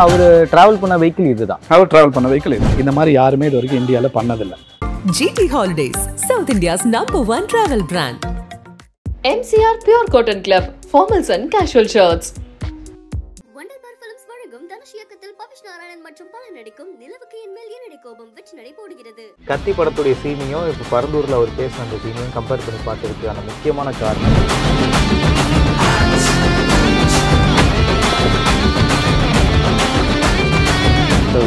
Hour travel பண்ண vehicle இதுதான். Hour travel பண்ண வெஹிக்கிள் இது. இந்த மாதிரி யாருமே இது வரைக்கும் இந்தியாவில் பண்ணதில்லை. GT Holidays, South India's #1 travel brand. MCR Pure Cotton Club, formals and casual shirts. Wunderbar films வழங்கும் தனுஷ் இயக்கத்தில் பவிஷ் நாராயணன் மற்றும் பலர் நடிக்கும் நிலவுக்கு என்மேல் ஏனடி கோபம் வெற்றி நடை போடுகிறது. கத்தி படத்துடைய சீனையும் இப்போ பரந்தூரில் அவர் பேசின அந்த சீனையும் கம்பேர் பண்ணி பார்த்துருக்கான முக்கியமான காரணம்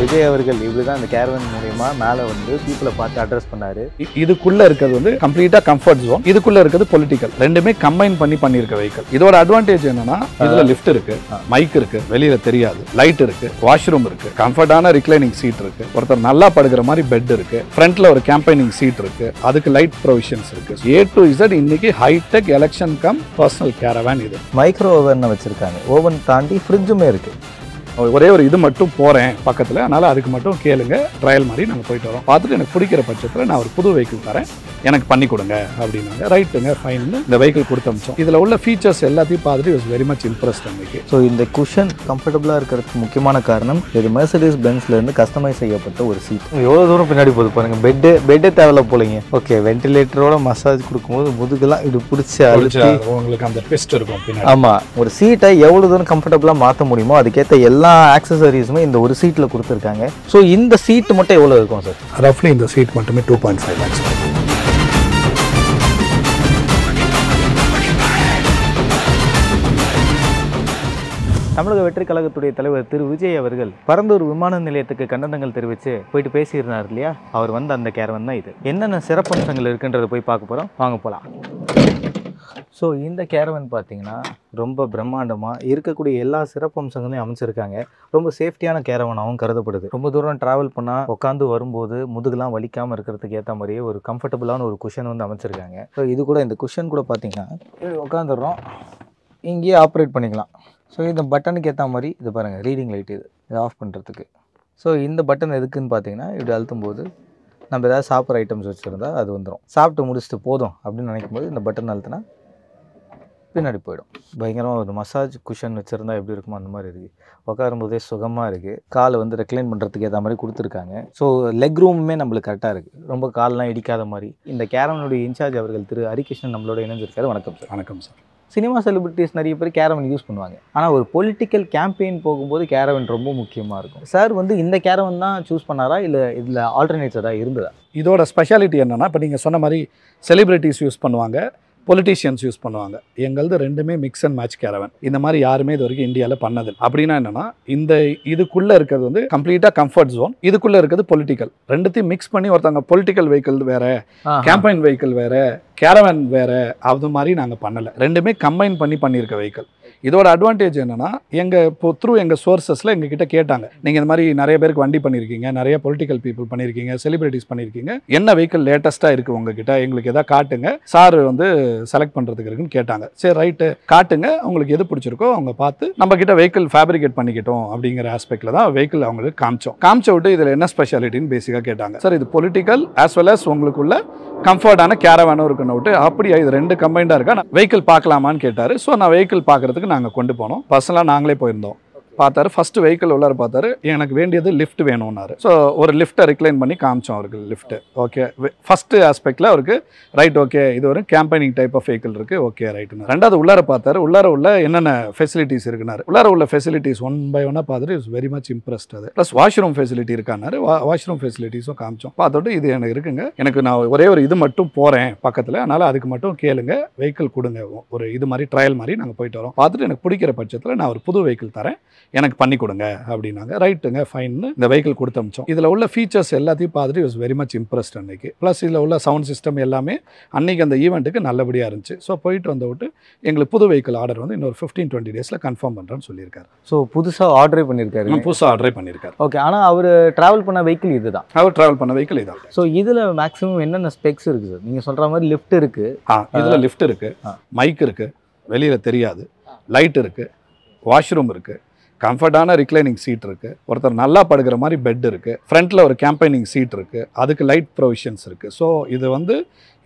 விஜய் அவர்கள் இப்படிதான் இந்த கேரவன் மூலமா மேல வந்து பீப்புளை பார்த்து அட்ரஸ் பண்ணாரு. இதுக்குள்ள இருக்கிறது வந்து கம்ப்ளீட்டா கம்ஃபர்ட் ஜோன், இதுக்குள்ள இருக்கிறது பொலிட்டிக்கல், ரெண்டுமே கம்பைன் பண்ணி பண்ணிருக்க வெஹிக்கிள். இதோட அட்வான்டேஜ் என்னன்னா இதுல லிஃப்ட் இருக்கு, மைக் இருக்கு, வெளியில தெரியாது, லைட் இருக்கு, வாஷ்ரூம் இருக்கு, கம்ஃபர்டான ரிக்ளைனிங் சீட் இருக்கு, ஒருத்தர் நல்லா படுக்கிற மாதிரி பெட் இருக்கு, ஃப்ரண்ட்ல ஒரு கேம்பெயினிங் சீட் இருக்கு, அதுக்கு லைட் ப்ரொவிஷன்ஸ் இருக்கு. A to Z இன்னைக்கு hitech election cum personal caravan. இது மைக்ரோ ஓவன் வச்சிருக்காங்க, ஓவன் தாண்டி ஃப்ரிட்ஜுமே இருக்கு. ஒரே ஒரு இது மட்டும் போகிறேன் பக்கத்தில், அதனால் அதுக்கு மட்டும் கேளுங்க, ட்ரையல் மாதிரி நாங்கள் போயிட்டு வரோம், பார்த்துட்டு எனக்கு பிடிக்கிற பட்சத்தில் நான் ஒரு புது வெஹிக்கிள் தரேன், எனக்கு பண்ணி கொடுங்க அப்படின்னாங்க. ரைட்டுங்க ஃபைன்னு இந்த வெஹிக்கிள் கொடுத்து அமிச்சோம். இதில் உள்ள ஃபீச்சர்ஸ் எல்லாத்தையும் பார்த்துட்டு it was very much impressed அன்னைக்கு. ஸோ இந்த குஷன் கம்ஃபர்டபுளாக இருக்கிறதுக்கு முக்கியமான காரணம் இது மெர்சிடிஸ் பென்ஸ்லேருந்து கஸ்டமைஸ் செய்யப்பட்ட ஒரு சீட். எவ்வளோ தூரம் பின்னாடி போகுது பாருங்கள். பெட்டே தேவையில்ல போலீங்க. ஓகே, வென்டிலேட்டரோட மசாஜ் கொடுக்கும்போது முதுகெல்லாம் இது பிடிச்சி அழுத்தி உங்களுக்கு அந்த பெஸ்ட் இருக்கும் பின்னாடி. ஆமாம், ஒரு சீட்டை எவ்வளோ தூரம் கம்ஃபர்டபுளாக மாற்ற முடியுமோ அதுக்கேற்ற எல்லா ஆக்சசரிஸுமே இந்த ஒரு சீட்டில் கொடுத்துருக்காங்க. ஸோ இந்த சீட் மட்டும் எவ்வளோ இருக்கும் சார்? ரஃப்லி இந்த சீட் மட்டுமே 2.5 lakhs. தமிழக வெற்றி கழகத்துடைய தலைவர் திரு விஜய் அவர்கள் பரந்தூர் விமான நிலையத்துக்கு கண்டனங்கள் தெரிவித்து போயிட்டு பேசியிருந்தார் இல்லையா, அவர் வந்து அந்த கேரவன் தான் இது. என்னென்ன சிறப்பம்சங்கள் இருக்குன்றதை போய் பார்க்க போகிறோம், வாங்க போகலாம். ஸோ இந்த கேரவன் பார்த்தீங்கன்னா ரொம்ப பிரம்மாண்டமாக இருக்கக்கூடிய எல்லா சிறப்பம்சங்களையும் அமைச்சிருக்காங்க. ரொம்ப சேஃப்டியான கேரவனாகவும் கருதப்படுது. ரொம்ப தூரம் ட்ராவல் பண்ணால் உட்காந்து வரும்போது முதுகுலாம் வலிக்காமல் இருக்கிறதுக்கு ஏற்ற மாதிரியே ஒரு கம்ஃபர்டபுளான ஒரு குஷன் வந்து அமைச்சிருக்காங்க. ஸோ இது கூட இந்த குஷன் கூட பார்த்தீங்கன்னா உட்காந்துடுறோம், இங்கேயே ஆப்ரேட் பண்ணிக்கலாம். ஸோ இந்த பட்டனுக்கு ஏற்ற மாதிரி இது பாருங்கள், ரீடிங் லைட் இது ஆஃப் பண்ணுறதுக்கு. ஸோ இந்த பட்டன் எதுக்குன்னு பார்த்தீங்கன்னா இப்படி அழுத்தும் போது நம்ம ஏதாவது சாப்பிட்ற ஐட்டம்ஸ் வச்சுருந்தா அது வந்துடும். சாப்பிட்டு முடிச்சுட்டு போதும் அப்படின்னு நினைக்கும் போது இந்த பட்டன் அழுத்தினா பின்னாடி போயிடும். பயங்கரமாக ஒரு மசாஜ் குஷன் வச்சுருந்தா எப்படி இருக்குமோ அந்த மாதிரி இருக்குது. உட்காரும்போதே சுகமாக இருக்குது. காலை வந்து ரெக்ளைன் பண்ணுறதுக்கு ஏற்ற மாதிரி கொடுத்துருக்காங்க. ஸோ லெக் ரூமுமே நம்மளுக்கு கரெக்டாக இருக்குது, ரொம்ப காலெலாம் இடிக்காத மாதிரி. இந்த கேரவனுடைய இன்சார்ஜ் அவர்கள் திரு ஹரிகிருஷ்ணன் நம்மளோட இணைஞ்சிருக்காரு. வணக்கம் சார். வணக்கம் சார். சினிமா செலிபிரிட்டிஸ் நிறைய பேர் கேரவன் யூஸ் பண்ணுவாங்க, ஆனால் ஒரு பொலிட்டிக்கல் கேம்பெயின் போகும்போது கேரவன் ரொம்ப முக்கியமாக இருக்கும். சார் வந்து இந்த கேரவன் தான் சூஸ் பண்ணாரா, இல்லை இதில் ஆல்டர்னேட்ஸ் ஏதாவது இருந்ததா? இதோட ஸ்பெஷாலிட்டி என்னென்னா, இப்போ நீங்கள் சொன்ன மாதிரி செலிபிரிட்டிஸ் யூஸ் பண்ணுவாங்க, பொலிட்டீஷியன்ஸ் யூஸ் பண்ணுவாங்க. எங்களது ரெண்டுமே மிக்ஸ் அண்ட் மேட்ச் கேரவன். இந்த மாதிரி யாருமே இது வரைக்கும் இந்தியாவில் பண்ணதில்லை. அப்படின்னா என்னன்னா, இந்த இதுக்குள்ளே இருக்கிறது வந்து கம்ப்ளீட்டாக கம்ஃபர்ட் ஜோன், இதுக்குள்ளே இருக்கிறது பொலிட்டிக்கல், ரெண்டுத்தையும் மிக்ஸ் பண்ணி ஒருத்தவங்க பொலிட்டிக்கல் வெஹிக்கிள் வேற, கேம்பெயின் வெஹிக்கிள் வேற, கேரவன் வேற, அது மாதிரி நாங்கள் பண்ணலை. ரெண்டுமே கம்பைன் பண்ணி பண்ணியிருக்க வெஹிக்கிள். இதோட அட்வான்டேஜ் என்னன்னா, எங்கள் சோர்சஸில் எங்ககிட்ட கேட்டாங்க, நீங்கள் இந்த மாதிரி நிறைய பேருக்கு வண்டி பண்ணியிருக்கீங்க, நிறைய பொலிட்டிக்கல் பீப்புள் பண்ணியிருக்கீங்க, செலிபிரிட்டிஸ் பண்ணியிருக்கீங்க, என்ன வெஹிக்கிள் லேட்டஸ்ட்டாக இருக்குது உங்ககிட்ட, எங்களுக்கு எதாவது காட்டுங்க, சார் வந்து செலக்ட் பண்ணுறதுக்கு இருக்குன்னு கேட்டாங்க. சரி ரைட்டு, காட்டுங்க, உங்களுக்கு எது பிடிச்சிருக்கோ அவங்க பார்த்து நம்ம கிட்ட வெஹிக்கிள் ஃபேப்ரிகேட் பண்ணிக்கிட்டோம் அப்படிங்கிற ஆஸ்பெக்டில் தான் வெஹிக்கிள் அவங்களுக்கு காமிச்ச விட்டு இதில் என்ன ஸ்பெஷாலிட்டின்னு பேசிக்காக கேட்டாங்க. சார் இது பொலிட்டிக்கல் ஆஸ் வெல் அஸ் உங்களுக்குள்ள கம்ஃபர்டான கேரவானும் இருக்குன்னு விட்டு, அப்படியா இது ரெண்டு கம்பைண்டாக இருக்கா, நான் வெஹிக்கிள் பார்க்கலாமான்னு கேட்டார். ஸோ நான் வெஹிக்கிள் பார்க்குறதுக்கு நாங்கள் கொண்டு போனோம். பர்சனலாக நாங்களே போயிருந்தோம். பார்த்தாரு, ஃபஸ்ட்டு வெஹிக்கிள் உள்ளார பார்த்தாரு, எனக்கு வேண்டியது லிஃப்ட் வேணும்னாரு. ஸோ ஒரு லிஃப்ட்டை ரிக்ளைன் பண்ணி காமிச்சோம் அவருக்கு லிஃப்ட்டு. ஓகே, ஃபஸ்ட்டு ஆஸ்பெக்டில் அவருக்கு ரைட், ஓகே இது ஒரு கேம்பெயினிங் டைப் ஆஃப் வெஹிக்கிள் இருக்குது, ஓகே ரைட்டுன்னு. ரெண்டாவது உள்ளார பார்த்தாரு, உள்ளார உள்ள என்னென்ன ஃபெசிலிட்டிஸ் இருக்குனாரு. உள்ளார உள்ள ஃபெசிலிட்டிஸ் ஒன் பை ஒன்னாக பார்த்துட்டு இட்ஸ் வெரி மச் இம்ப்ரெஸ்ட். அது ப்ளஸ் வாஷ்ரூம் ஃபெசிலிட்டி இருக்கானாரு. வாஷ்ரூம் ஃபெசிலிட்டிஸும் காமிச்சோம். பார்த்துட்டு இது எனக்கு இருக்குங்க, எனக்கு நான் ஒரே ஒரு இது மட்டும் போகிறேன் பக்கத்தில், அதனால் அதுக்கு மட்டும் கேளுங்க, வெஹிக்கிள் கொடுங்க, ஒரு இது மாதிரி ட்ரையல் மாதிரி நாங்கள் போயிட்டு வரோம், பார்த்துட்டு எனக்கு பிடிக்கிற பட்சத்தில் நான் ஒரு புது வெஹிக்கிள் தரேன், எனக்கு பண்ணி கொடுங்க அப்படின்னாங்க. ரைட்டுங்க ஃபைன்னு இந்த வெஹிக்கிள் கொடுத்து அமிச்சோம். இதில் உள்ள ஃபீச்சர்ஸ் எல்லாத்தையும் பார்த்துட்டு it was very much impressed அன்னைக்கு. ப்ளஸ் இதில் உள்ள சவுண்ட் சிஸ்டம் எல்லாமே அன்னைக்கு அந்த ஈவெண்ட்டுக்கு நல்லபடியாக இருந்துச்சு. ஸோ போயிட்டு வந்த விட்டு எங்களுக்கு புது வெஹிக்கிள் ஆர்டர் வந்து இன்னொரு 15-20 டேஸில் கன்ஃபார்ம் பண்ணுறேன்னு சொல்லியிருக்காரு. ஸோ புதுசாக ஆர்டரே பண்ணியிருக்காரு. புதுசாக ஆர்டரே பண்ணியிருக்காரு. ஓகே, ஆனால் அவர் ட்ராவல் பண்ண வெஹிக்கிள் இதுதான். அவர் ட்ராவல் பண்ண வெஹிக்கிள் இதான். ஸோ இதில் மேக்ஸிமம் என்னென்ன ஸ்பெக்ஸ் இருக்குது சார்? நீங்கள் சொல்கிற மாதிரி லிஃப்ட் இருக்குது. இதில் லிஃப்ட் இருக்குது, மைக் இருக்குது, வெளியில் தெரியாது, லைட் இருக்குது, வாஷ்ரூம் இருக்குது, கம்ஃபர்டான ரிக்ளைனிங் சீட் இருக்குது, ஒருத்தர் நல்லா படுக்கிற மாதிரி பெட் இருக்குது, ஃப்ரண்ட்டில் ஒரு கேம்பெயினிங் சீட் இருக்குது, அதுக்கு லைட் ப்ரொவிஷன்ஸ் இருக்குது. ஸோ இது வந்து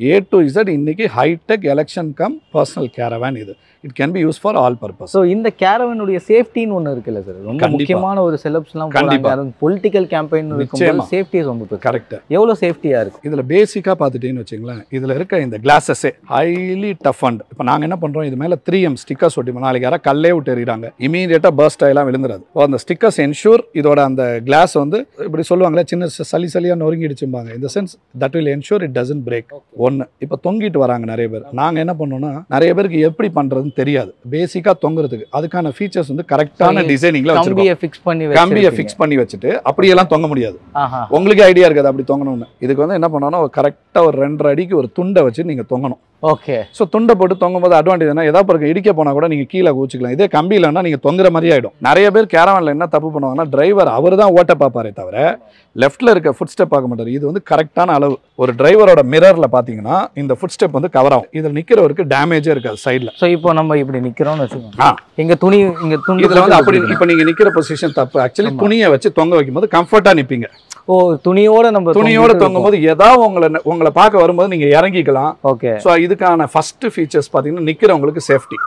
A to Z இன்னைக்கு hitech election cum personal caravan இது. It can be use for all purpose. So இந்த கேரவனுடைய சேஃப்டின்னு ஒன்று இருக்குல்ல சார், ரொம்ப முக்கியமான ஒரு செலப்ஸ்லாம் போகிறாங்க, பொலிட்டிக்கல் கேம்பெயின் இருக்கும், சேஃப்டி ரொம்ப கரெக்ட். எவ்வளோ சேஃப்டியாக இருக்கும் இதில் பேசிக்காக பார்த்துட்டீங்கன்னு வச்சுங்களேன், இதில் இருக்க இந்த கிளாஸஸே ஹைலி டஃப் அண்ட் இப்போ நாங்கள் என்ன பண்ணுறோம், இது மேலே 3M ஸ்டிக்கர்ஸ் ஒட்டிப்போம். நாளைக்கு யாராவது கல்லே விட்டு எறிகிறாங்க, இமீடியட்டாக பர்ஸ்ட் ஆகலாம் விழுந்துடாது. ஸோ அந்த ஸ்டிக்கர்ஸ் என்ஷூர் இதோட அந்த கிளாஸ் வந்து இப்படி சொல்லுவாங்களே சின்ன சளியாக நொறுங்கிடுச்சும்பாங்க. இந்த sense that will ensure it doesn't break. ஒன்று இப்போ தொங்கிட்டு வராங்க நிறைய பேர். நாங்கள் என்ன பண்ணோம்னா, நிறைய பேருக்கு எப்படி பண்ணுறதுன்னு தெரியாது. பேசிக்காக தொங்குறதுக்கு அதுக்கான ஃபீச்சர்ஸ் வந்து கரெக்டான டிசைனிங்ல கம்பியை ஃபிக்ஸ் பண்ணி வச்சுட்டு அப்படியெல்லாம் தொங்க முடியாது. உங்களுக்கு ஐடியா இருக்காது அப்படி தொங்கணும்னு. இதுக்கு வந்து என்ன பண்ணோம்னா, கரெக்டாக ஒரு 2.5 அடிக்கு ஒரு துண்டை வச்சு நீங்கள் தொங்கணும். ஓகே. ஸோ துண்டை போட்டு தொங்கும் போது அட்வான்டேஜ் என்ன, ஏதாவது பிறகு இடிக்க போனால் கூட நீங்கள் கீழே குச்சிக்கலாம். இதே கம்பி இல்லைன்னா நீங்கள் தொங்குற மாதிரி ஆகிடும். நிறைய பேர் கேரவனில் என்ன தப்பு பண்ணுவாங்கன்னா, டிரைவர் அவர் தான் ஓட்ட பார்ப்பாரே தவிர லெஃப்ட்டில் இருக்க ஃபுட் ஸ்டெப் பார்க்க மாட்டார். இது வந்து கரெக்டான அளவு. ஒரு டிரைவரோட மிரரில் பார்த்தீங்கன்னா இந்த ஃபுட் ஸ்டெப் வந்து கவர் ஆகும். இதில் நிற்கிறவருக்கு டேமேஜே இருக்காது சைடில். ஸோ இப்போ நம்ம இப்படி நிற்கிறோம்னு வச்சுக்கோங்க, இங்கே துணி இதில் வந்து அப்படி இப்போ நீங்கள் நிற்கிற பொசிஷன் தப்பு. ஆக்சுவலி துணியை வச்சு தொங்க வைக்கும் போது கம்ஃபர்ட்டாக நிற்பீங்க. ஓ, துணியோட தொங்கும் போது ஏதாவது உங்களை பார்க்க வரும்போது நீங்க இறங்கிக்கலாம். ஓகே. ஸோ இதுக்கான ஃபர்ஸ்ட் ஃபீச்சர்ஸ் பார்த்தீங்கன்னா நிற்கிறவங்களுக்கு சேஃப்டி.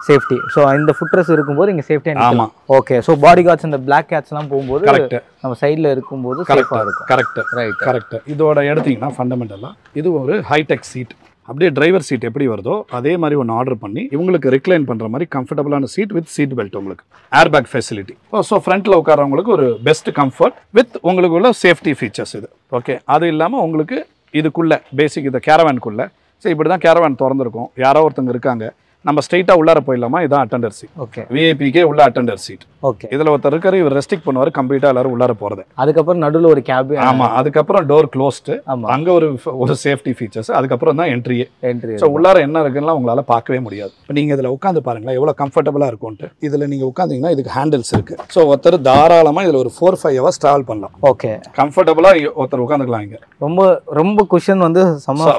ஸோ இந்த ஃபுட் ட்ரெஸ் இருக்கும்போது இங்கே சேஃப்டியாக ஆமா. ஓகே. ஸோ பாடி கார்ட்ஸ் இந்த பிளாக் கேட்ஸ்லாம் போகும்போது கரெக்ட் நம்ம சைடில் இருக்கும்போது சேஃபாக இருக்கும். Correct right. கரெக்ட். இதோட எடுத்தீங்கன்னா ஃபண்டமெண்டலாக இது ஒரு ஹைடெக் சீட். அப்படியே டிரைவர் சீட் எப்படி வருதோ அதே மாதிரி ஒன்று ஆர்டர் பண்ணி இவங்களுக்கு ரிக்ளைன் பண்ணுற மாதிரி கம்ஃபர்டபுளான சீட் வித் சீட் பெல்ட், உங்களுக்கு ஏர் பேக் ஃபெசிலிட்டி. ஸோ ஃப்ரண்ட்டில் உட்காரவங்களுக்கு ஒரு பெஸ்ட் கம்ஃபர்ட் வித் உங்களுக்கு உள்ள சேஃப்டி ஃபீச்சர்ஸ் இது. ஓகே. அது இல்லாமல் உங்களுக்கு இதுக்குள்ளே பேசிக் இந்த கேரவானுக்குள்ளே சரி இப்படி தான் கேரவான் திறந்துருக்கும். யாரோ ஒருத்தங்க இருக்காங்க, நம்ம ஸ்ட்ரைட்டாக உள்ளார போயிடலாமா, இதான் அட்டெண்டர் சீட். ஓகே. விஐபிக்கே உள்ள அட்டெண்டர் சீட். ஓகே. இதில் ஒருத்தர் இருக்காரு, இவர் ரெஸ்ட்ரிக்ட் பண்ணுவார் கம்ப்ளீட்டாக எல்லாரும் உள்ளார போகிறது. அதுக்கப்புறம் நடுவில் ஒரு கேபின். ஆமாம். அதுக்கப்புறம் டோர் க்ளோஸ்டு. அங்கே ஒரு சேஃப்டி ஃபீச்சர்ஸ். அதுக்கப்புறம் தான் என்ட்ரி. ஸோ உள்ளார என்ன இருக்குன்னா உங்களால் பார்க்கவே முடியாது. இப்போ நீங்கள் இதில் உட்காந்து பாருங்களேன் எவ்வளோ கம்ஃபர்டபுளாக இருக்கும்ட்டு. இதில் நீங்கள் உட்காந்திங்கன்னா இதுக்கு ஹேண்டில்ஸ் இருக்குது. ஸோ ஒருத்தர் தாராளமாக இதில் ஒரு 4-5 ஹவர்ஸ் ட்ராவல் பண்ணலாம். ஓகே. கம்ஃபர்டபுளாக ஒருத்தர் உட்காந்துக்கலாம். இங்கே ரொம்ப குஷன் வந்து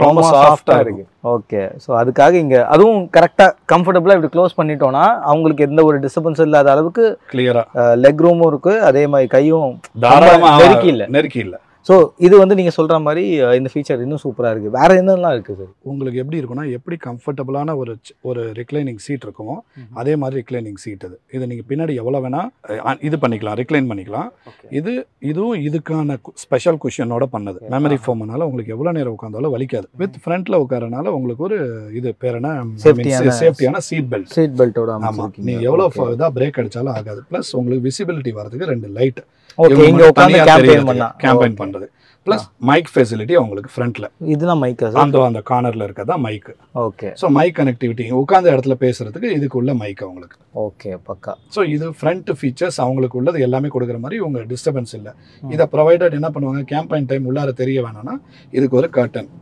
ரொம்ப சாஃப்டாக இருக்குது. ஓகே. ஸோ அதுக்காக இங்கே அதுவும் கரெக்டாக கம்ஃபர்டபுளாக இப்படி க்ளோஸ் பண்ணிட்டோம்னா அவங்களுக்கு எந்த ஒரு டிஸ்டர்பன்ஸ் இல்லாத அளவுக்கு கிளியராக லெக் ரூமும் இருக்குது, அதே மாதிரி கையும் தாராளமாக நெருக்கி இல்லை. ஸோ இது வந்து நீங்கள் சொல்கிற மாதிரி இந்த ஃபீச்சர் இன்னும் சூப்பராக இருக்குது. வேறு என்னெல்லாம் இருக்குது? உங்களுக்கு எப்படி இருக்குன்னா, எப்படி கம்ஃபர்டபுளான ஒரு ரிக்ளைனிங் சீட் இருக்குமோ அதே மாதிரி ரிக்ளைனிங் சீட் இது. இதை நீங்கள் பின்னாடி எவ்வளோ வேணால் இது பண்ணிக்கலாம், ரிக்ளைன் பண்ணிக்கலாம். இதுவும் இதுக்கான ஸ்பெஷல் குஷனோட பண்ணது. மெமரி ஃபோம்னால உங்களுக்கு எவ்வளோ நேரம் உட்காந்தாலும் வலிக்காது. வித் ஃப்ரண்ட்டில் உட்காரனால உங்களுக்கு ஒரு இது பேர் என்ன, சேஃப்டியான சீட் பெல்ட்டோட. ஆமாம். நீங்கள் எவ்வளோ இதாக பிரேக் அடித்தாலும் ஆகாது. ப்ளஸ் உங்களுக்கு விசிபிலிட்டி வரதுக்கு 2 லைட் கேம்பெயின் பண்றது. பிளஸ் மைக் ஃபெசிலிட்டி உங்களுக்கு ஃப்ரண்ட்ல. இதுதான் மைக். அந்த கார்னர்ல இருக்கதா mic. Okay. So mic connectivity உட்கார்ந்த இடத்துல பேசுறதுக்கு இதுக்குள்ள மைக் அவங்களுக்கு. ஓகே, பக்கா. ஸோ இது ஃப்ரண்ட் ஃபீச்சர்ஸ் அவங்களுக்கு உள்ளது எல்லாமே கொடுக்குற மாதிரி உங்க டிஸ்டர்பன்ஸ் இல்லை. இதை ப்ரொவைடட் என்ன பண்ணுவாங்க, கேம்பெயின் டைம் உள்ளார தெரிய வேணாம்னா இதுக்கு ஒரு கர்டன்.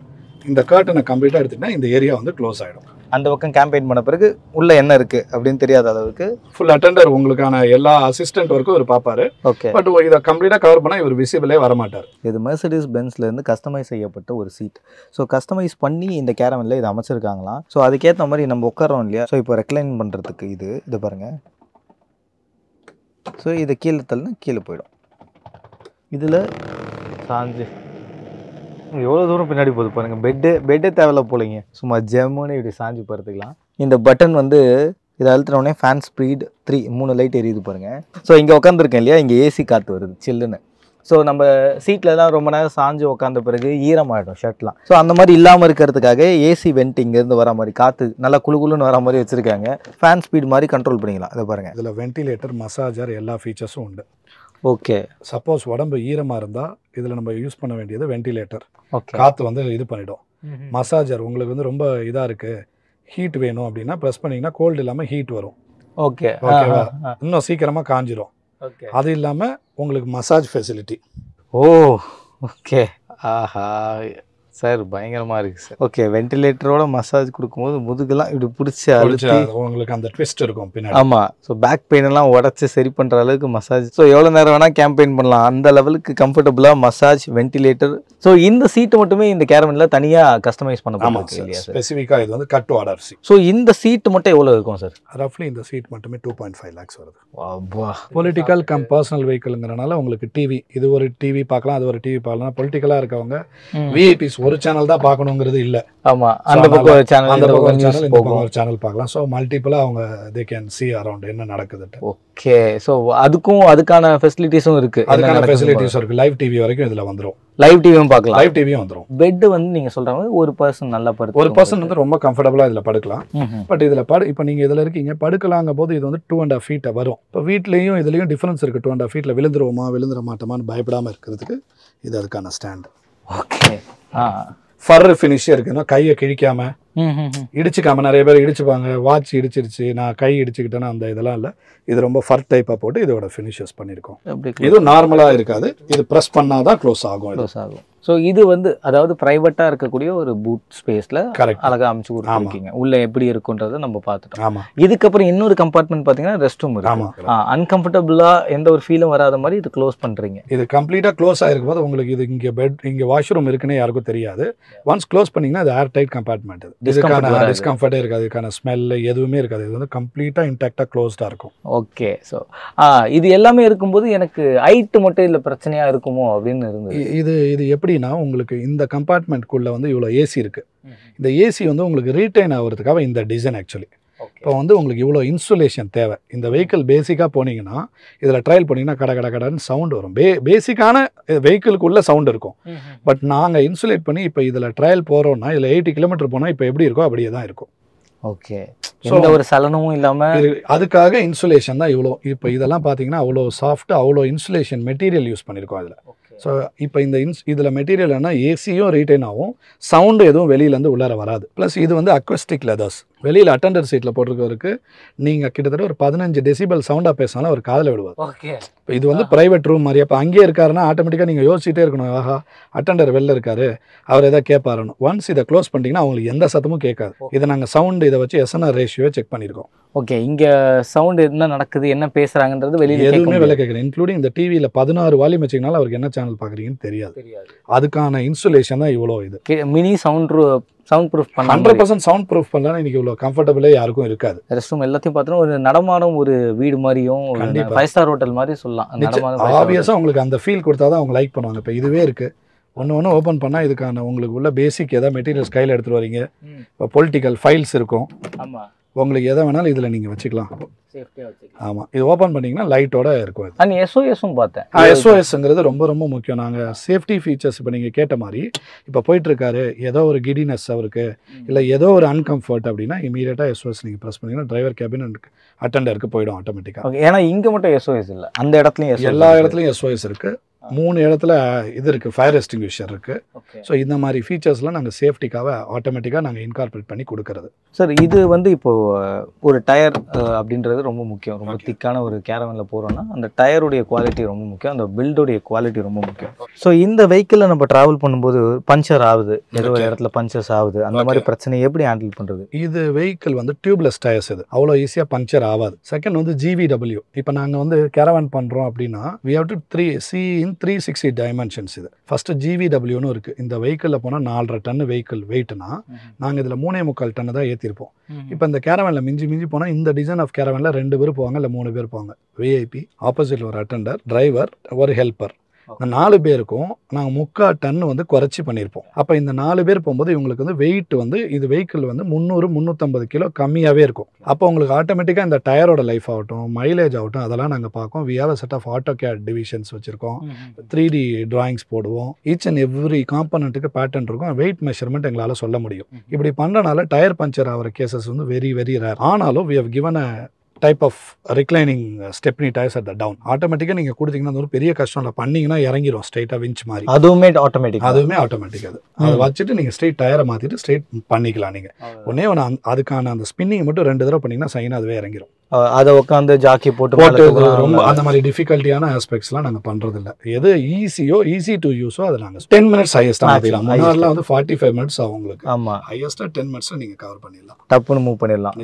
இந்த கர்டனை கம்ப்ளீட்டா எடுத்துட்டா இந்த ஏரியா வந்து க்ளோஸ் ஆயிடும். அந்த பக்கம் கேம்பெயின் பண்ண பிறகு உள்ள என்ன இருக்கு அப்படின்னு தெரியாத அளவுக்கு ஃபுல் அட்டெண்டர் உங்களுக்கான எல்லா அசிஸ்டன்ட் ஒர்க்கும் இவர் பார்ப்பாரு. ஓகே. பட் இதை கம்ப்ளீட்டாக கவர் பண்ணால் இவர் விசிபிளே வரமாட்டார். இது மெர்சிடிஸ் பென்ஸ்லேருந்து கஸ்டமைஸ் செய்யப்பட்ட ஒரு சீட். ஸோ கஸ்டமைஸ் பண்ணி இந்த கேரவனில் இது அமைச்சிருக்காங்களாம். ஸோ அதுக்கேற்ற மாதிரி நம்ம உட்காரோம் இல்லையா. ஸோ இப்போ ரெக்ளைன் பண்ணுறதுக்கு இது பாருங்கள். ஸோ இதை கீழே தள்ளினா கீழே போயிடும். இதில் சாஞ்சு எவ்வளோ தூரம் பின்னாடி போகுது பாருங்கள். பெட்டே தேவையில்ல போலிங்க, சும்மா ஜெம்முன்னு இப்படி சாஞ்சு படுத்துக்கலாம். இந்த பட்டன் வந்து இதை அழுத்தினோடனே ஃபேன் ஸ்பீட் 3 லைட் எரியுது பாருங்கள். ஸோ இங்கே உட்காந்துருக்கேன் இல்லையா, இங்கே ஏசி காற்று வருது சில்லுன்னு. ஸோ நம்ம சீட்லலாம் ரொம்ப நேரம் சாஞ்சு உட்காந்த பிறகு ஈரமாகிடும் ஷர்ட்லாம். ஸோ அந்த மாதிரி இல்லாமல் இருக்கிறதுக்காக ஏசி வெண்ட் இங்கேருந்து வர மாதிரி காற்று நல்லா குழுன்னு வர மாதிரி வச்சுருக்காங்க. ஃபேன் ஸ்பீட் மாதிரி கண்ட்ரோல் பண்ணிக்கலாம். அதை பாருங்கள். இதில் வென்டிலேட்டர், மசாஜர் எல்லா ஃபீச்சர்ஸும் உண்டு. ஓகே. சப்போஸ் உடம்பு ஈரமாக இருந்தால் இதில் நம்ம யூஸ் பண்ண வேண்டியது வென்டிலேட்டர். ஓகே. காற்று வந்து இது பண்ணிடும். மசாஜர் உங்களுக்கு வந்து ரொம்ப இதாக இருக்குது, ஹீட் வேணும் அப்படின்னா ப்ரெஸ் பண்ணிங்கன்னா கோல்டு இல்லாமல் ஹீட் வரும். ஓகே. ஓகேவா, இன்னும் சீக்கிரமாக காஞ்சிரும். ஓகே. அது இல்லாமல் உங்களுக்கு மசாஜ் ஃபெசிலிட்டி. ஓ, ஓகே. ஆஹா சார், பயங்கரமாக இருக்குது சார். ஓகே. வென்டிலேட்டரோட மசாஜ் கொடுக்கும்போது முதுகெல்லாம் இப்படி பிடிச்சி அழுத்தி உங்களுக்கு அந்த ட்விஸ்ட் இருக்கும் பின்னாடி. ஆமாம். ஸோ பேக் பெயின் எல்லாம் உடச்சி சரி பண்ணுற அளவுக்கு மசாஜ். ஸோ எவ்வளோ நேரம் வேணால் கேம்பெயின் பண்ணலாம், அந்த லெவலுக்கு கம்ஃபர்டபுளாக மசாஜ், வென்டிலேட்டர். ஸோ இந்த சீட்டு மட்டுமே இந்த கேரவனில் தனியாக கஸ்டமைஸ் பண்ண போகிறது இல்லையா சார்? ஸ்பெசிஃபிக்காக இது வந்து கட் ஆர்டர் சீட். ஸோ இந்த சீட்டு மட்டும் எவ்வளோ இருக்கும் சார்? ரஃப்லி இந்த சீட் மட்டுமே 2.5 lakhs வருது. பொலிட்டிக்கல் கம் பர்சனல் வெஹிக்கிள்ங்கிறனால உங்களுக்கு டிவி, இது ஒரு டிவி பார்க்கலாம், அது ஒரு டிவி பார்க்கலாம். பொலிட்டிக்கலாக இருக்கவங்க, விஐபிஸ் ஒரு சேனல் தான் பார்க்கணுங்கிறது இல்லை. ஆமா, அந்த பக்கம் ஒரு சேனல், அந்த பக்கம் ஒரு நியூஸ் சேனல், இந்த பக்கம் போகும். ஒரு சேனல் பார்க்கலாம். ஸோ மல்டிபிளாக அவங்க தே கேன் see அரௌண்ட் என்ன நடக்குதுட்டு. ஓகே, ஸோ அதுக்கான ஃபெசிலிட்டிஸும் இருக்கு. அதுக்கான ஃபெசிலிட்டிஸ் இருக்கு. லைவ் டிவி வரைக்கும் இதில் வந்துடும். லைவ் டிவியும் பார்க்கலாம். லைவ் டிவியும் வந்துடும். பெட் வந்து நீங்க சொல்ற மாதிரி ஒரு பர்சன் நல்லா ஒரு பர்சன் வந்து ரொம்ப கம்ஃபர்டபுளாக இதில் படுக்கலாம். பட் இதில் இப்போ நீங்கள் இதில் இருக்கீங்க, படுக்கலாங்க போது இது வந்து 2.5 feet வரும். இப்போ வீட்லேயும் இதுலேயும் டிஃப்ரென்ஸ் இருக்குது. 2.5 feet விழுந்துருவோமா விழுந்துட மாட்டோமான்னு பயப்படாமல் இருக்கிறதுக்கு இது அதுக்கான ஸ்டாண்ட். ஓகே, ஃபர் ஃபினிஷே இருக்குன்னா கையை கிழிக்காம இடிச்சுக்காம. நிறைய பேர் இடிச்சுப்பாங்க, வாட்ச் இடிச்சிருச்சு, நான் கை இடிச்சுக்கிட்டேன்னா அந்த இதெல்லாம் இல்லை. இது ரொம்ப ஃபர் டைப்பாக போட்டு இதோட ஃபினிஷஸ் பண்ணியிருக்கோம். இது நார்மலாக இருக்காது, இது ப்ரெஸ் பண்ணாதான் க்ளோஸ் ஆகும். க்ளோஸ் ஆகும். ஸோ இது வந்து அதாவது ப்ரைவேட்டாக இருக்கக்கூடிய ஒரு பூட் ஸ்பேஸில் அழகாக அமைச்சு கொடுத்துருக்கீங்க. உள்ள எப்படி இருக்குன்றதை நம்ம பார்த்துட்டோம். ஆமாம். இதுக்கப்புறம் இன்னொரு கம்பார்ட்மெண்ட் பார்த்தீங்கன்னா ரெஸ்ட் ரூம் இருக்கு. அன்கம்ஃபர்டபுளாக எந்த ஒரு ஃபீலும் வராத மாதிரி இது க்ளோஸ் பண்ணுறீங்க. இது கம்ப்ளீட்டாக க்ளோஸ் ஆகிருக்கும் போது உங்களுக்கு இது இங்கே பெட், இங்கே வாஷ்ரூம் இருக்குன்னு யாருக்கும் தெரியாது. ஒன்ஸ் க்ளோஸ் பண்ணிங்கன்னா அது ஏர் டைட் கம்பார்ட்மெண்ட். இதுக்கான டிஸ்கம்ஃபர்ட்டே இருக்காது, இதுக்கான ஸ்மெல் எதுவுமே இருக்காது. இது வந்து கம்ப்ளீட்டாக இன்டாக்டாக க்ளோஸ்டாக இருக்கும். ஓகே, ஸோ இது எல்லாமே இருக்கும்போது எனக்கு ஹைட்டு மட்டும் இதில் பிரச்சனையாக இருக்குமோ அப்படின்னு இருந்தது. இது எப்படின்னா, உங்களுக்கு இந்த கம்பார்ட்மெண்ட்குள்ளே வந்து இவ்வளோ ஏசி இருக்குது. இந்த ஏசி வந்து உங்களுக்கு ரீட்டைன் ஆகிறதுக்காக இந்த டிசைன் ஆக்சுவலி. இப்போ வந்து உங்களுக்கு இவ்வளோ இன்சுலேஷன் தேவை. இந்த வெஹிக்கிள் பேசிக்காக போனீங்கன்னா, இதில் ட்ரையல் போனீங்கன்னா கடன்னு சவுண்ட் வரும். பேசிக்கான வெஹிக்கிளுக்குள்ளே சவுண்ட் இருக்கும். பட் நாங்கள் இன்சுலேட் பண்ணி இப்போ இதில் ட்ரையல் போகிறோன்னா, இதில் 80 கிலோமீட்டர் போனால் இப்போ எப்படி இருக்கோ அப்படியே தான் இருக்கும். ஓகே, எந்த ஒரு சலனமும் இல்லாமல் அதுக்காக இன்சுலேஷன் தான் இவ்வளோ. இப்போ இதெல்லாம் பார்த்தீங்கன்னா அவ்வளோ சாஃப்ட், அவ்வளோ இன்சுலேஷன் மெட்டீரியல் யூஸ் பண்ணியிருக்கோம் இதில். ஸோ இப்போ இதில் மெட்டீரியல் என்ன, ஏசியும் ரீட்டைன் ஆகும், சவுண்டு எதுவும் வெளியிலேருந்து உள்ளார வராது. ப்ளஸ் இது வந்து அக்வஸ்டிக் லெதர்ஸ். வெளியில் அட்டெண்டர் சீட்டில் போட்டிருக்கவருக்கு நீங்கள் கிட்டத்தட்ட ஒரு 15 டெசிபல் சவுண்டாக பேசினாலும் அவர் காதில் விடுவார். ஓகே, இப்போ இது வந்து ப்ரைவேட் ரூம் மாதிரி. அப்போ அங்கேயே இருக்காருன்னா ஆட்டோமேட்டிக்காக நீங்கள் யோசிச்சுட்டே இருக்கணும், ஆஹா அட்டெண்டர் வெளில இருக்காரு, அவர் எதாவது கேட்பாருன்னு. ஒன்ஸ் இதை க்ளோஸ் பண்ணிட்டீங்கன்னா அவங்களுக்கு எந்த சத்தமும் கேட்காது. இதை நாங்கள் சவுண்டு இதை வச்சு SNR ரேஷியோவை செக் பண்ணியிருக்கோம். ஓகே, இங்கே சவுண்டு என்ன நடக்குது, என்ன பேசுகிறாங்கன்றது வெளியில் எதுவுமே வெளில கேட்குறேன். இன்க்ளூடிங் இந்த டிவியில் 16 வால்யூம் வச்சிங்கனாலும் அவருக்கு என்ன சேனல் பார்க்குறீங்கன்னு தெரியாது. அதுக்கான இன்சுலேஷன் தான் இவ்வளோ. இது mini sound proof 100% sound proof பண்ணலாம். இன்னைக்கு இவ்வளோ கம்ஃபர்டபுளே யாருக்கும் இருக்காது. ரெஸ்ட் ரூம் எல்லாத்தையும் பார்த்தோன்னா ஒரு நடமாடும் ஒரு வீடு மாதிரியும், 5 ஸ்டார் ஹோட்டல் மாதிரி சொல்லலாம். ஆப்வியஸாக உங்களுக்கு அந்த ஃபீல் கொடுத்தா தான் அவங்க லைக் பண்ணுவாங்க. இப்போ இதுவே இருக்குது, ஒன்று ஓப்பன் பண்ணால் இதுக்கான உங்களுக்கு உள்ள பேசிக் எதாவது மெட்டீரியல்ஸ் கையில் எடுத்துகிட்டு வரீங்க. இப்போ பொலிட்டிக்கல் ஃபைல்ஸ் இருக்கும். ஆமாம், உங்களுக்கு எதை வேணாலும் இதில் நீங்கள் வச்சுக்கலாம். சேஃப்டியாக வச்சுக்கலாம். ஆமாம், இது ஓப்பன் பண்ணிங்கன்னா லைட்டோட இருக்கும். இது அண்ட் SOSும் பார்த்தேன். SOSங்கிறது ரொம்ப ரொம்ப முக்கியம். நாங்கள் சேஃப்டி ஃபீச்சர்ஸ் இப்போ நீங்கள் கேட்ட மாதிரி இப்போ போயிட்டுருக்காரு, ஏதோ ஒரு கிடினஸ் அவருக்கு, இல்லை ஏதோ ஒரு அன்கம்ஃபர்ட் அப்படின்னா இமீடியட்டாக SOS நீங்கள் ப்ரெஸ் பண்ணிங்கன்னா டிரைவர் கேபின் அட்டெண்டருக்கு போயிடும் ஆட்டோமேட்டிக்காக. ஏன்னா இங்கே மட்டும் SOS இல்லை, அந்த இடத்துலையும் எல்லா இடத்துலையும் SOS இருக்குது. 3 இடத்துல இது இருக்குது, ஃபயர் எக்ஸ்டிங்விஷர் இருக்குது. ஸோ இந்த மாதிரி ஃபீச்சர்ஸ்லாம் நாங்கள் சேஃப்டிக்காக ஆட்டோமேட்டிக்காக நாங்கள் இன்கார்பரேட் பண்ணி கொடுக்கறது. சார், இது வந்து இப்போது ஒரு டயர் அப்படின்றது ரொம்ப முக்கியம். ரொம்ப திக்கான ஒரு கேரவனில் போகிறோன்னா அந்த டயருடைய குவாலிட்டி ரொம்ப முக்கியம், அந்த பில்டுடைய குவாலிட்டி ரொம்ப முக்கியம். ஸோ இந்த வெஹிக்கிளில் நம்ம ட்ராவல் பண்ணும்போது பஞ்சர் ஆகுது, ஏதோ ஒரு இடத்துல பஞ்சர்ஸ் ஆகுது, அந்த மாதிரி பிரச்சனையை எப்படி ஹேண்டில் பண்ணுறது? இது வெஹிக்கிள் வந்து டியூப்லெஸ் டயர்ஸ், இது அவ்வளோ ஈஸியாக பஞ்சர் ஆகாது. செகண்ட் வந்து GVW. இப்போ நாங்கள் வந்து கேரவன் பண்ணுறோம் அப்படின்னா we have to see in 360 dimensions. இது ஃபஸ்ட்டு GVWன்னு இருக்குது. இந்த வெஹிக்கிளில் போனால் 4.5 டன் வெஹிக்கிள் வெயிட்னா நாங்கள் இதில் 3.25 டன் தான் ஏற்றிருப்போம். இப்போ இந்த கேரவனில் மிஞ்சி போனால் இந்த டிசைன் ஆஃப் கேரவனில் 2 பேர் போவாங்க, இல்லை 3 பேர் போவாங்க. VIP, ஆப்போசிட்டில் ஒரு அட்டெண்டர், டிரைவர், ஒரு ஹெல்ப்பர். இந்த 4 பேருக்கும் நாங்கள் 3/4 டன் வந்து குறைச்சி பண்ணியிருப்போம். அப்போ இந்த 4 பேர் போகும்போது இவங்களுக்கு வந்து வெயிட் வந்து இது வெஹிக்கிள் வந்து 300-350 கிலோ கம்மியாகவே இருக்கும். அப்போ உங்களுக்கு ஆட்டோமேட்டிக்காக இந்த டயரோட லைஃப் ஆகட்டும், மைலேஜ் ஆகட்டும், அதெல்லாம் நாங்கள் பார்ப்போம். We have a set of AutoCAD divisions வச்சுருக்கோம். 3D டிராயிங்ஸ் போடுவோம். ஈச் அண்ட் எவ்ரி காம்பனண்ட்டுக்கு பேட்டர்ன் இருக்கும். வெயிட் மெஷர்மெண்ட் எங்களால் சொல்ல முடியும். இப்படி பண்ணுறனால டயர் பஞ்சர் ஆகிற கேசஸ் வந்து வெரி வெரி ரேர். ஆனாலும் we have given a type of reclining stepney tyres at the down. ஆட்டோமேட்டிக்காக நீங்கள் கொடுத்தீங்கன்னா அது ஒரு பெரிய கஷ்டம் இல்லை, பண்ணிங்கன்னா இறங்கிடும் ஸ்ட்ரெயிட்டாக விஞ்ச் மாதிரி. அதுவுமே ஆட்டோமேட்டிக் அது அதை வச்சுட்டு நீங்கள் ஸ்ட்ரெயிட் டயரை மாற்றிட்டு ஸ்ட்ரெயிட் பண்ணிக்கலாம். நீங்கள் ஒன்று அதுக்கான அந்த ஸ்பின்னிங் மட்டும் 2 தடவை பண்ணிங்கன்னா சைனாக அதுவே இறங்கிடும். அதை உட்காந்து ஜாக்கி போட்டு ரொம்ப அந்த மாதிரி டிஃபிகல்ட்டியான ஆஸ்பெக்ட்ஸ்லாம் நாங்கள் பண்ணுறதில்ல. எது ஈஸி டு யூஸோ அதை நாங்கள் 10 மினிட்ஸ் ஹையஸ்ட்டாக மாற்றிடலாம். முன்னாடிலாம் வந்து 45 மினிட்ஸ் ஆகும் உங்களுக்கு. ஆமாம், ஹையஸ்ட்டாக 10 மினிட்ஸில் நீங்கள் கவர் பண்ணிடலாம், டப்புன்னு மூவ் பண்ணிடலாம்.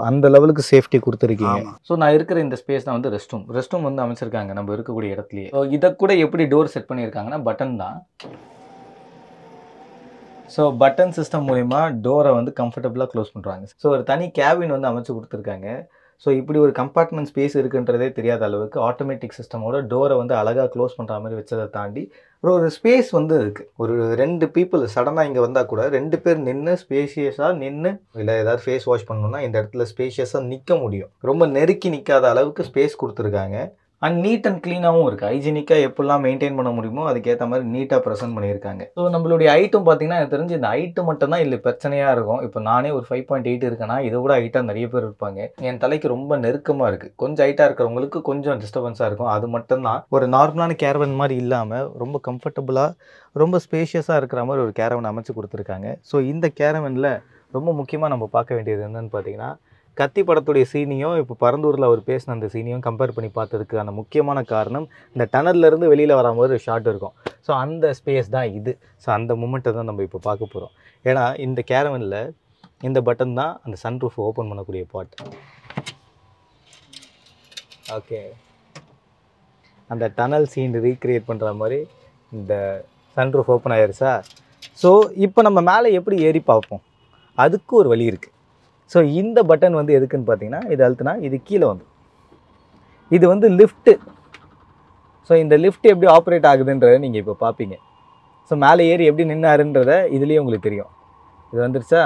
அந்த லெவலுக்கு சேஃப்டி கொடுத்துருக்கீங்க. ஸோ நான் இருக்கிற இந்த ஸ்பேஸ் தான் வந்து ரெஸ்ட் ரூம் வந்து அமைச்சிருக்காங்க நம்ம இருக்கக்கூடிய இடத்துலயே. இதை கூட எப்படி டோர் செட் பண்ணியிருக்காங்கன்னா பட்டன் தான். ஸோ பட்டன் சிஸ்டம் மூலிமா டோரை வந்து கம்ஃபர்டபுளாக க்ளோஸ் பண்ணுறாங்க. ஸோ ஒரு தனி கேபின் வந்து அமைச்சு கொடுத்துருக்காங்க. ஸோ இப்படி ஒரு கம்பார்ட்மெண்ட் ஸ்பேஸ் இருக்குன்றதே தெரியாத அளவுக்கு ஆட்டோமேட்டிக் சிஸ்டமோட டோரை வந்து அழகாக க்ளோஸ் பண்ணுற மாதிரி வச்சதை தாண்டி ஒரு ஸ்பேஸ் வந்து இருக்குது. ஒரு 2 பீப்புள் சடனாக இங்கே வந்தால் கூட 2 பேர் நின்று ஸ்பேஷியஸாக நின்று இல்லை ஏதாவது ஃபேஸ் வாஷ் பண்ணணுன்னா இந்த இடத்துல ஸ்பேஷியஸாக நிற்க முடியும். ரொம்ப நெருக்கி நிற்காத அளவுக்கு ஸ்பேஸ் கொடுத்துருக்காங்க. அண்ட் நீட் அண்ட் க்ளீனாகவும் இருக்குது. ஹைஜீனிக்காக எப்படிலாம் மெயின்டைன் பண்ண முடியுமோ அதுக்கேற்ற மாதிரி நீட்டாக ப்ரெசென்ட் பண்ணியிருக்காங்க. ஸோ நம்மளுடைய ஹைட்டும் பார்த்தீங்கன்னா எனக்கு தெரிஞ்சு இந்த ஹைட்டு மட்டும் தான் இல்லை பிரச்சனையாக இருக்கும். இப்போ நானே ஒரு 5.8 இருக்கேன்னா இதை விட ஹைட்டாக நிறைய பேர் இருப்பாங்க. என் தலைக்கு ரொம்ப நெருக்கமாக இருக்குது. கொஞ்சம் ஹைட்டாக இருக்கிறவங்களுக்கு கொஞ்சம் டிஸ்டர்பன்ஸாக இருக்கும். அது மட்டும்தான். ஒரு நார்மலான கேரவன் மாதிரி இல்லாமல் ரொம்ப கம்ஃபர்டபுளாக ரொம்ப ஸ்பேஷியஸாக இருக்கிற மாதிரி ஒரு கேரவன் அமைச்சு கொடுத்துருக்காங்க. ஸோ இந்த கேரவனில் ரொம்ப முக்கியமாக நம்ம பார்க்க வேண்டியது என்னன்னு பார்த்தீங்கன்னா, கத்தி படத்துடைய சீனியும் இப்போ பரந்தூரில் அவர் பேசின அந்த சீனியும் கம்பேர் பண்ணி பார்த்ததுக்கு அந்த முக்கியமான காரணம் இந்த டனல்லேருந்து வெளியில் வரும்போது ஒரு ஷாட் இருக்கும். ஸோ அந்த ஸ்பேஸ் தான் இது. ஸோ அந்த மூமெண்ட்டை தான் நம்ம இப்போ பார்க்க போகிறோம். ஏன்னா இந்த கேரவனில் இந்த பட்டன் தான் அந்த சன்ரூஃப் ஓப்பன் பண்ணக்கூடிய பார்ட். ஓகே, அந்த டனல் சீன் ரீக்ரியேட் பண்ணுற மாதிரி இந்த சன்ரூஃப் ஓப்பன் ஆகிருச்சா. ஸோ இப்போ நம்ம மேலே எப்படி ஏறி பார்ப்போம், அதுக்கு ஒரு வழி இருக்குது. ஸோ இந்த பட்டன் வந்து எதுக்குன்னு பார்த்தீங்கன்னா, இது அழுத்தினா இது கீழே வந்து இது வந்து லிஃப்ட்டு. ஸோ இந்த லிஃப்ட் எப்படி ஆப்ரேட் ஆகுதுன்றதை நீங்கள் இப்போ பார்ப்பீங்க. ஸோ மேலே ஏறி எப்படி நின்னாருன்றதை இதுலேயே உங்களுக்கு தெரியும். இது வந்துருச்சா.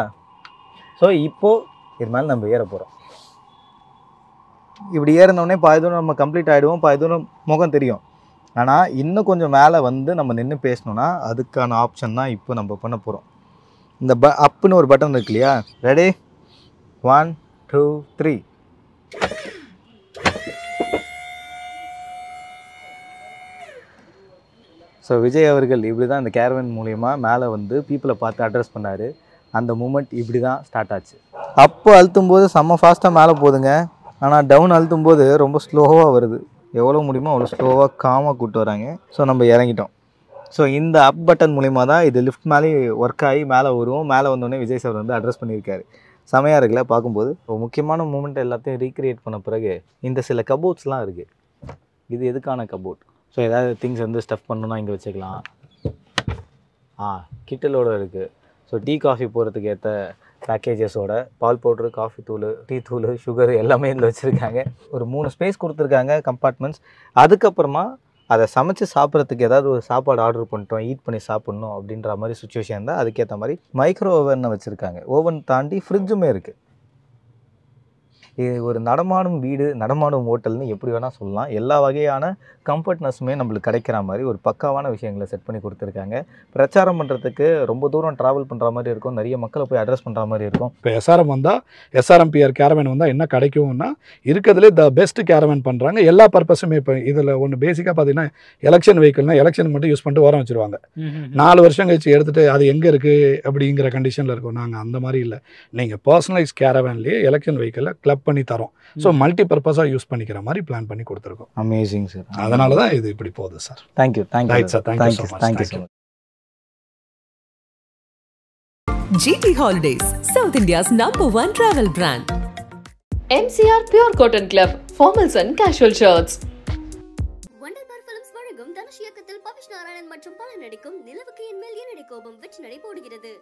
ஸோ இப்போது இது மேலே நம்ம ஏற போகிறோம். இப்படி ஏறினோடனே பாதி தூரம் நம்ம கம்ப்ளீட் ஆகிடுவோம், பாதி தூரம் முகம் தெரியும். ஆனால் இன்னும் கொஞ்சம் மேலே வந்து நம்ம நின்று பேசணுன்னா அதுக்கான ஆப்ஷன் தான் இப்போ நம்ம பண்ண போகிறோம். இந்த அப்புன்னு ஒரு பட்டன் இருக்கு இல்லையா. ரெடி, 1 2 3. ஸோ விஜய் அவர்கள் இப்படி தான் இந்த கேரவன் மூலயமா மேலே வந்து பீப்புளை பார்த்து அட்ரஸ் பண்ணார். அந்த மூமெண்ட் இப்படி தான் ஸ்டார்ட் ஆச்சு. அப்போ அழுத்தும் போது செம்ம ஃபாஸ்ட்டாக மேலே போகுதுங்க. ஆனால் டவுன் அழுத்தும் போது ரொம்ப ஸ்லோவாக வருது. எவ்வளோ முடியுமோ அவ்வளோ ஸ்லோவாக காமாக கூப்பிட்டு வராங்க. ஸோ நம்ம இறங்கிட்டோம். ஸோ இந்த அப் பட்டன் மூலிமா தான் இது லிஃப்ட் மேலே ஒர்க் ஆகி மேலே வருவோம். மேலே வந்தோடனே விஜய் சார் வந்து அட்ரஸ் பண்ணியிருக்காரு. செமையாக இருக்குல்ல பார்க்கும்போது. ஒரு முக்கியமான மூமெண்ட் எல்லாத்தையும் ரீக்ரியேட் பண்ண பிறகு இந்த சில கபோர்ட்ஸ்லாம் இருக்குது. இது எதுக்கான கபோர்ட்? ஸோ ஏதாவது திங்ஸ் வந்து ஸ்டஃப் பண்ணணுன்னா இங்கே வச்சுக்கலாம். கிட்டலோடு இருக்குது. ஸோ டீ காஃபி போகிறதுக்கு ஏற்ற பேக்கேஜஸோட பால் பவுட்ரு, காஃபி தூள், டீ தூள், சுகர் எல்லாமே இதில் வச்சுருக்காங்க. ஒரு 3 ஸ்பேஸ் கொடுத்துருக்காங்க கம்பார்ட்மெண்ட்ஸ். அதுக்கப்புறமா அதை சமைச்சு சாப்பிட்றதுக்கு ஏதாவது ஒரு சாப்பாடு ஆர்டர் பண்ணிட்டோம், ஈட் பண்ணி சாப்பிட்ணும் அப்படின்ற மாதிரி சுச்சுவேஷன் தான். அதுக்கேற்ற மாதிரி மைக்ரோ ஓவனை வச்சுருக்காங்க. ஓவன் தாண்டி ஃப்ரிட்ஜுமே இருக்குது. இது ஒரு நடமாடும் வீடு, நடமாடும் ஹோட்டல்னு எப்படி வேணால் சொல்லலாம். எல்லா வகையான கம்ஃபர்ட்னஸுமே நம்மளுக்கு கிடைக்கிற மாதிரி ஒரு பக்காவான விஷயங்களை செட் பண்ணி கொடுத்துருக்காங்க. பிரச்சாரம் பண்ணுறதுக்கு ரொம்ப தூரம் ட்ராவல் பண்ணுற மாதிரி இருக்கும். நிறைய மக்களை போய் அட்ரஸ் பண்ணுற மாதிரி இருக்கும். இப்போ எஸ்ஆர்எம் வந்தால், எஸ்ஆர்எம்பிஆர் கேரவன் வந்தால் என்ன கிடைக்கும்னா, இருக்கிறதுலே த பெஸ்ட் கேரவன் பண்ணுறாங்க. எல்லா பர்பஸுமே இப்போ இதில் ஒன்று பேசிக்காக பார்த்தீங்கன்னா, எலெக்ஷன் வெஹிக்கிள்னால் எலெக்ஷன் மட்டும் யூஸ் பண்ணிட்டு ஓரம் வச்சுருவாங்க. 4 வருஷம் கழிச்சு எடுத்துகிட்டு அது எங்கே இருக்குது அப்படிங்கிற கண்டிஷனில் இருக்கும். நாங்கள் அந்த மாதிரி இல்லை. நீங்கள் பர்சனலைஸ் கேரவன்லேயே எலெக்ஷன் வெஹிக்கிளில் கிளப் பண்ணி தரோம். ஸோ மல்டி பர்பஸாக யூஸ் பண்ணிக்கிற மாதிரி பிளான் பண்ணி கொடுத்துருக்கோம். Amazing sir. அதனால தான் இது இப்படி போகுது sir. Thank you sir. Thank you so much. GT Holidays, South India's #1 travel brand. MCR Pure Cotton Club, formals and casual shirts. Wunderbar Films பிலிம்ஸ் வழங்கும் தனுஷ் இயக்கத்தில் பவிஷ் நாராயணன் மற்றும் பலர் நடிக்கும் நிலவுக்கு என் மேல் என்னடி கோபம் வெற்றி நடை போடுகிறது.